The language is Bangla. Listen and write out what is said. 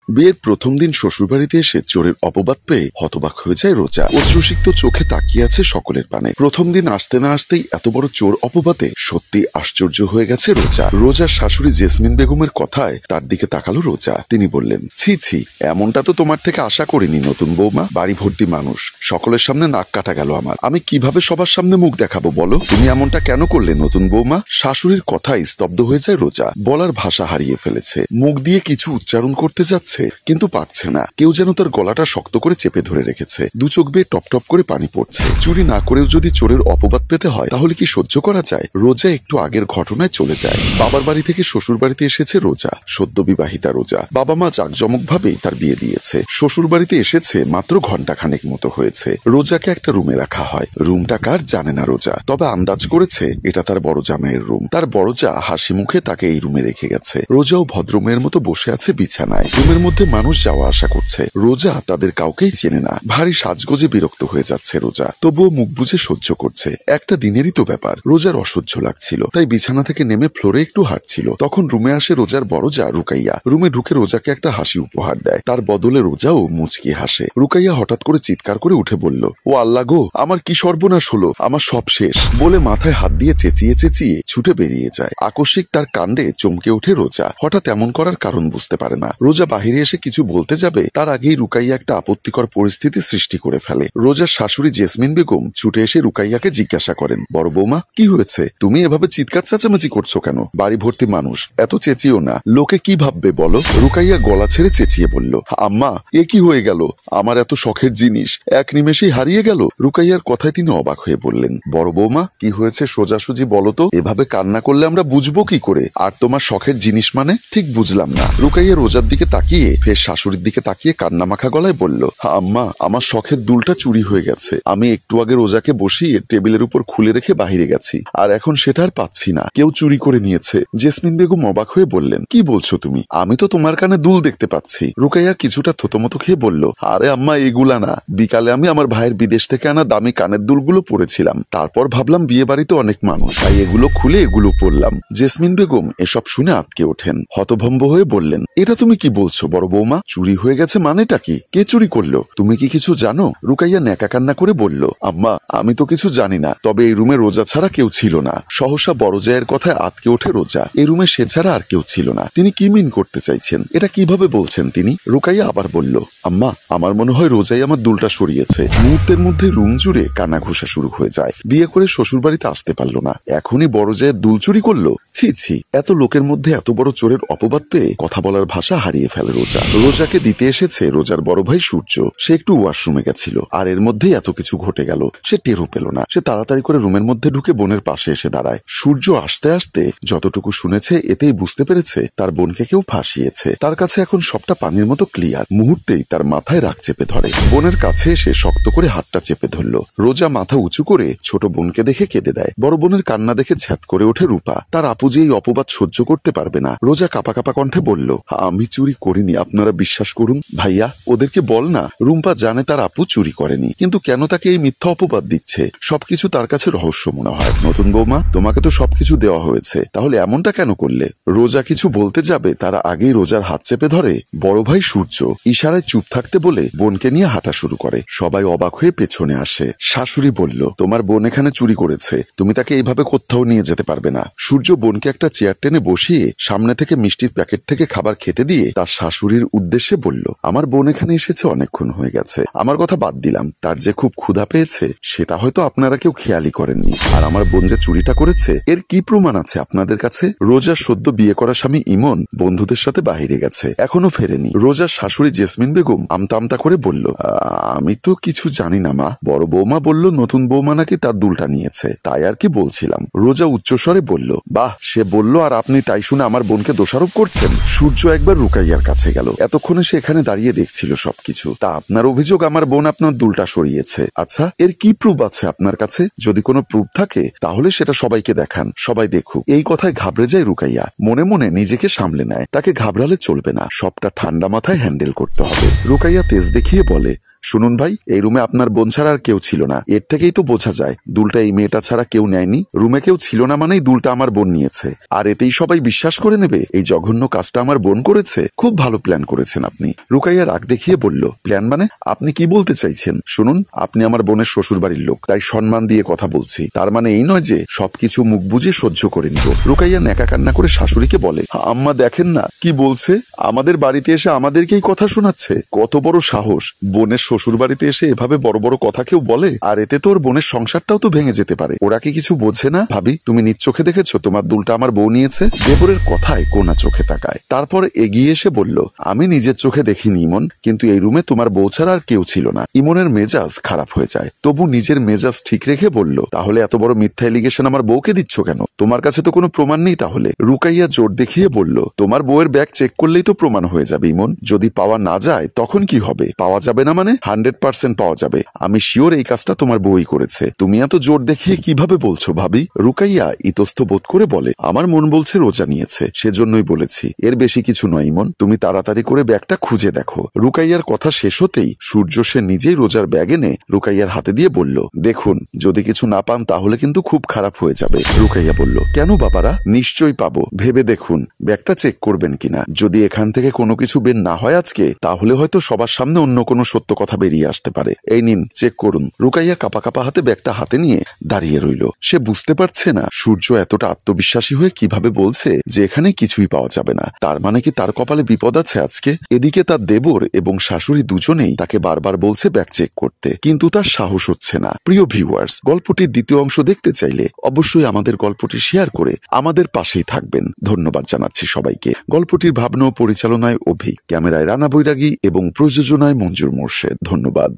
বিয়ের প্রথম দিন শ্বশুরবাড়িতে এসে চোরের অপবাদ পেয়ে হতবাক হয়ে যায় রোজা। অশ্রুসিক্ত চোখে তাকিয়ে আছে সকলের পানে। প্রথম দিন আসতে না আসতেই এত বড় চোর অপবাদে সত্যি আশ্চর্য হয়ে গেছে রোজা। রোজার শাশুড়ি জেসমিন বেগমের কথায় তার দিকে তাকালো রোজা। তিনি বললেন, ছি ছি, এমনটা তো তোমার থেকে আশা করিনি নতুন বৌমা। বাড়ি ভর্তি মানুষ, সকলের সামনে নাক কাটা গেল আমার। আমি কিভাবে সবার সামনে মুখ দেখাবো বলো? তুমি এমনটা কেন করলে নতুন বৌমা? শাশুড়ির কথায় স্তব্ধ হয়ে যায় রোজা। বলার ভাষা হারিয়ে ফেলেছে। মুখ দিয়ে কিছু উচ্চারণ করতে যাচ্ছে কিন্তু পারছে না। কেউ যেন তার গলাটা শক্ত করে চেপে ধরে রেখেছে। দু চোখ বেয়ে টপ টপ করে পানি পড়ছে। চুরি না করেও যদি চোরের অপবাদ পেতে হয় তাহলে কি সহ্য করা যায়? রোজা একটু আগের ঘটনায় চলে যায়। বাবার বাড়ি থেকে শ্বশুর বাড়িতে এসেছে রোজা। সদ্য বিবাহিতা রোজা। বাবা মা জাঁকজমক ভাবেই তার বিয়ে দিয়েছে। শ্বশুর বাড়িতে এসেছে মাত্র ঘন্টাখানেক মতো হয়েছে। রোজাকে একটা রুমে রাখা হয়। রুমটা কার জানে না রোজা, তবে আন্দাজ করেছে এটা তার বড় জামাইয়ের রুম। তার বড় যা হাসি মুখে তাকে এই রুমে রেখে গেছে। রোজাও ভদ্রমেয়ের মতো বসে আছে বিছানায়। রুমের মধ্যে মানুষ যাওয়া আসা করছে। রোজা তাদের কাউকেই চেনে না। ভারী সাজগোজে বিরক্ত হয়ে যাচ্ছে রোজা, তবুও মুখ বুঝে সহ্য করছে। একটা দিনেরই তো ব্যাপার। রোজার অসহ্য লাগছিল, তাই বিছানা থেকে নেমে ফ্লোরে একটু হাঁটছিল। তখন রুমে আসে রোজার বড় যা রুকাইয়া। রুমে ঢুকে রোজাকে একটা হাসি উপহার দেয়। তার বদলে রোজাও মুচকি হাসে। রুকাইয়া হঠাৎ করে চিৎকার করে উঠে বলল, ও আল্লাহ গো, আমার কি সর্বনাশ হলো, আমার সব শেষ বলে মাথায় হাত দিয়ে চেঁচিয়ে চেঁচিয়ে ছুটে বেরিয়ে যায়। আকস্মিক তার কাণ্ডে চমকে ওঠে রোজা। হঠাৎ এমন করার কারণ বুঝতে পারে না। রোজা বাহিরে এসে কিছু বলতে যাবে, তার আগেই রুকাইয়া একটা আপত্তিকর পরিস্থিতি সৃষ্টি করে ফেলে। রোজার শাশুড়ি জেসমিন বেগম ছুটে এসে রুকাইয়াকে জিজ্ঞাসা করেন, বড় বৌমা, কি হয়েছে? তুমি এভাবে চিৎকার চেঁচামেচি করছো কেন? বাড়ি ভর্তি মানুষ, এত চেঁচিও না, লোকে কি ভাববে বলো? রুকাইয়া গলা ছেড়ে চেঁচিয়ে বলল, আম্মা, এ কি হয়ে গেল? আমার এত শখের জিনিস এক নিমেষেই হারিয়ে গেল। রুকাইয়ার কথায় তিনি অবাক হয়ে বললেন, বড় বৌমা, কি হয়েছে সোজাসুজি বলো তো। এভাবে কান্না করলে আমরা বুঝবো কি করে? আর তোমার শখের জিনিস মানে? ঠিক বুঝলাম না। রুকাইয়া রোজার দিকে তাকিয়ে ফের শাশুড়ির দিকে তাকিয়ে কান্না মাখা গলায় বলল, আম্মা, আমার শখের দুলটা চুরি হয়ে গেছে। আমি একটু আগে রোজাকে বসিয়ে টেবিলের উপর খুলে রেখে বাহিরে গেছি, আর এখন সেটা আর পাচ্ছি না। কেউ চুরি করে নিয়েছে। জেসমিন বেগম অবাক হয়ে বললেন, কি বলছো তুমি? আমি তো তোমার কানে দুল দেখতে পাচ্ছি। রুকাইয়া কিছুটা থতমতো খেয়ে বলল, আরে আম্মা, এগুলা না। বিকালে আমি আমার ভাইয়ের বিদেশ থেকে আনা দামি কানের দুলগুলো পরেছিলাম। তারপর ভাবলাম বিয়ে বাড়িতে অনেক মানুষ, তাই এগুলো খুলে এগুলো পরলাম। জেসমিন বেগম এসব শুনে আটকে ওঠেন। হতভম্ব হয়ে বললেন, এটা তুমি কি বলছো বড় বৌমা? চুরি হয়ে গেছে মানেটা কি? কে চুরি করলো? তুমি কি কিছু জানো? রুকাইয়া ন্যাকা কান্না করে বলল, আম্মা, আমি তো কিছু জানি না, তবে এই রুমে রোজা ছাড়া কেউ ছিল না। সহসা বড় জায়ের কথায় আটকে ওঠে রোজা। এই রুমে সে ছাড়া আর কেউ ছিল না। তিনি কি মিন করতে চাইছেন? এটা কিভাবে বলছেন তিনি? রুকাইয়া আবার বলল, আম্মা, আমার মনে হয় রোজাই আমার দুলটা সরিয়েছে। মুহূর্তের মধ্যে রুম জুড়ে কানা ঘুষা শুরু হয়ে যায়। বিয়ে করে শ্বশুর বাড়িতে আসতে পারলো না, এখনই বড় জায়ের দুল চুরি করলো? ছি ছি, এত লোকের মধ্যে এত বড় চোরের অপবাদ পেয়ে কথা বলার ভাষা হারিয়ে ফেলে রোজা। রোজাকে দিতে এসেছে রোজার বড় ভাই সূর্য। সে একটু ওয়াশরুমে গেছিল, আর এর মধ্যেই এত কিছু ঘটে গেল। সে টেরও পেল না। সে তাড়াতাড়ি করে রুমের মধ্যে ঢুকে বোনের পাশে এসে দাঁড়ায়। সূর্য আসতে আসতে যতটুকু শুনেছে এতেই বুঝতে পেরেছে তার বোনকে কেউ ফাঁসিয়েছে। তার কাছে এখন সবটা পানির মতো ক্লিয়ার। মুহূর্তেই তার মাথায় রাগ চেপে ধরে। বোনের কাছে এসে শক্ত করে হাতটা চেপে ধরল। রোজা মাথা উঁচু করে ছোট বোনকে দেখে কেঁদে দেয়। বড় বোনের কান্না দেখে ছ্যাদ করে ওঠে রূপা। তার আপু যে এই অপবাদ সহ্য করতে পারবে না। রোজা কাঁপা কাঁপা কণ্ঠে বলল, আমি চুরি করিনি, আপনারা বিশ্বাস করুন। ভাইয়া, ওদেরকে বল না। রুম্পা জানে তার আপু চুরি করেনি, কিন্তু কেন তাকে এই মিথ্যা অপবাদ দিচ্ছে? সবকিছু তার কাছে রহস্য মনে হয়। নতুন বৌমা, তোমাকে তো সবকিছু দেওয়া হয়েছে, তাহলে এমনটা কেন করলে? রোজা কিছু বলতে যাবে, তারা আগেই রোজার হাত চেপে ধরে বড় ভাই সূর্য। ইশারায় চুপ থাকতে বলে বোনকে নিয়ে হাঁটা শুরু করে। সবাই অবাক হয়ে পেছনে আসে। শাশুড়ি বলল, তোমার বোন এখানে চুরি করেছে, তুমি তাকে এইভাবে কোথাও নিয়ে যেতে পারবে না। সূর্য বোনকে একটা চেয়ার টেনে বসিয়ে সামনে থেকে মিষ্টির প্যাকেট থেকে খাবার খেতে দিয়ে তার শাশুড়ির উদ্দেশ্যে বলল, আমার বোন এখানে এসেছে অনেকক্ষণ হয়ে গেছে। আমার কথা বাদ দিলাম, তার যে খুব ক্ষুধা পেয়েছে সেটা হয়তো আপনারা কেউ খেয়ালই করেননি। আর আমার বোন যে চুরিটা করেছে এর কি প্রমাণ আছে আপনাদের কাছে? রোজার সদ্য বিয়ে করা স্বামী ইমন বন্ধুদের সাথে বাহিরে গেছে, এখনো ফেরেনি। রোজার শাশুড়ি জেসমিন বেগম আমতা আমতা করে বলল, আমি তো কিছু জানি না মা। বড় বৌমা বলল নতুন বৌমা নাকি তার দুলটা নিয়েছে, তাই আর কি বলছিলাম। রোজা উচ্চস্বরে বলল, বাহ, সে বলল আর আপনি তাই শুনে আমার বোনকে দোষারোপ করছেন? সূর্য একবার রুকাইয়ার কাছে গেল। এতক্ষণে সে এখানে দাঁড়িয়ে দেখছিল সবকিছু। তা আপনার অভিযোগ আমার বোন আপনার দুলটা সরিয়েছে। আচ্ছা, এর কি প্রুফ আছে আপনার কাছে? যদি কোনো প্রুফ থাকে তাহলে সেটা সবাইকে দেখান, সবাই দেখুক। এই কথায় ঘাবড়ে যায় রুকাইয়া। মনে মনে নিজেকে সামলে নেয়, তাকে ঘাবড়ালে চলবে না, সবটা ঠান্ডা মাথায় হ্যান্ডেল করতে হবে। রুকাইয়া তেজ দেখিয়ে বলে, শুনুন ভাই, এই রুমে আপনার বোন ছাড়া আর কেউ ছিল না। এর থেকেই তো বোঝা যায় দুলটা এই মেয়েটা ছাড়া কেউ নেয়নি। রুমে কেউ ছিল না মানেই দুলটা আমার বোন নিয়েছে, আর এতেই সবাই বিশ্বাস করে নেবে এই জঘন্য কাজটা আমার বোন করেছে। খুব ভালো প্ল্যান করেছেন আপনি। রুকাইয়া রাগ দেখিয়ে বলল, প্ল্যান মানে? আপনি কি বলতে চাইছেন? শুনুন, আপনি আমার বোনের শ্বশুর বাড়ির লোক, তাই সম্মান দিয়ে কথা বলছি। তার মানে এই নয় যে সবকিছু মুখ বুঝে সহ্য করে নিব। রুকাইয়া ন্যাকা কান্না করে শাশুড়িকে বলে, আম্মা দেখেন না কি বলছে, আমাদের বাড়িতে এসে আমাদেরকেই কথা শোনাচ্ছে। কত বড় সাহস! বোনের শ্বশুর বাড়িতে এসে এভাবে বড় বড় কথা কেউ বলে? আর এতে তোর বোনের সংসারটাও তো ভেঙে যেতে পারে। ওরা কি কিছু বোঝে না? ভাবি, তুমি নিজ চোখে দেখেছো তোমার দুলটা আমার বউ নিয়েছে? দেবরের কথায় কোনা চোখে তাকায়, তারপর এগিয়ে এসে বলল, আমি নিজের চোখে দেখিনি ইমন, কিন্তু এই রুমে তোমার বউ ছাড়া আর কেউ ছিল না। ইমনের মেজাজ খারাপ হয়ে যায়, তবু নিজের মেজাজ ঠিক রেখে বলল, তাহলে এত বড় মিথ্যা এলিগেশন আমার বউকে দিচ্ছ কেন? তোমার কাছে তো কোনো প্রমাণ নেই তাহলে? রুকাইয়া জোর দেখিয়ে বলল, তোমার বউয়ের ব্যাগ চেক করলেই তো প্রমাণ হয়ে যাবে ইমন। যদি পাওয়া না যায় তখন কি হবে? পাওয়া যাবে না মানে? 100% পাওয়া যাবে। আমি শিওর এই কাজটা তোমার বউই করেছে। তুমি এত জোর দেখিয়ে কিভাবে বলছো ভাবি? রুকাইয়া ইতস্ত বোধ করে বলে, আমার মন বলছে রোজা নিয়েছে, সেজন্যই বলেছি। এর বেশি কিছু নয় ইমন, তুমি তাড়াতাড়ি করে ব্যাগটা খুঁজে দেখো। রুকাইয়ার কথা শেষ হতেই সূর্য সে নিজেই রোজার ব্যাগ এনে রুকাইয়ার হাতে দিয়ে বলল, দেখুন, যদি কিছু না পান তাহলে কিন্তু খুব খারাপ হয়ে যাবে। রুকাইয়া বলল, কেন বাবারা? নিশ্চয়ই পাবো, ভেবে দেখুন ব্যাগটা চেক করবেন কিনা। যদি এখান থেকে কোনো কিছু বের না হয় আজকে, তাহলে হয়তো সবার সামনে অন্য কোনো সত্য কথা বেরিয়ে আসতে পারে। এই নিন, চেক করুন। রুকাইয়া কাপা কাপা হাতে ব্যাগটা হাতে নিয়ে দাঁড়িয়ে রইল। সে বুঝতে পারছে না সূর্য এতটা আত্মবিশ্বাসী হয়ে কিভাবে বলছে যে এখানে কিছুই পাওয়া যাবে না। তার মানে কি তার কপালে বিপদ আছে আজকে? এদিকে তার দেবর এবং শাশুড়ি দুজনেই তাকে বারবার বলছে ব্যাগ চেক করতে, কিন্তু তার সাহস হচ্ছে না। প্রিয় ভিউয়ার্স, গল্পটির দ্বিতীয় অংশ দেখতে চাইলে অবশ্যই আমাদের গল্পটি শেয়ার করে আমাদের পাশেই থাকবেন। ধন্যবাদ জানাচ্ছি সবাইকে। গল্পটির ভাবনা ও পরিচালনায় অভি, ক্যামেরায় রানা বৈরাগী এবং প্রযোজনায় মঞ্জুর মোর্শেদ। ধন্যবাদ।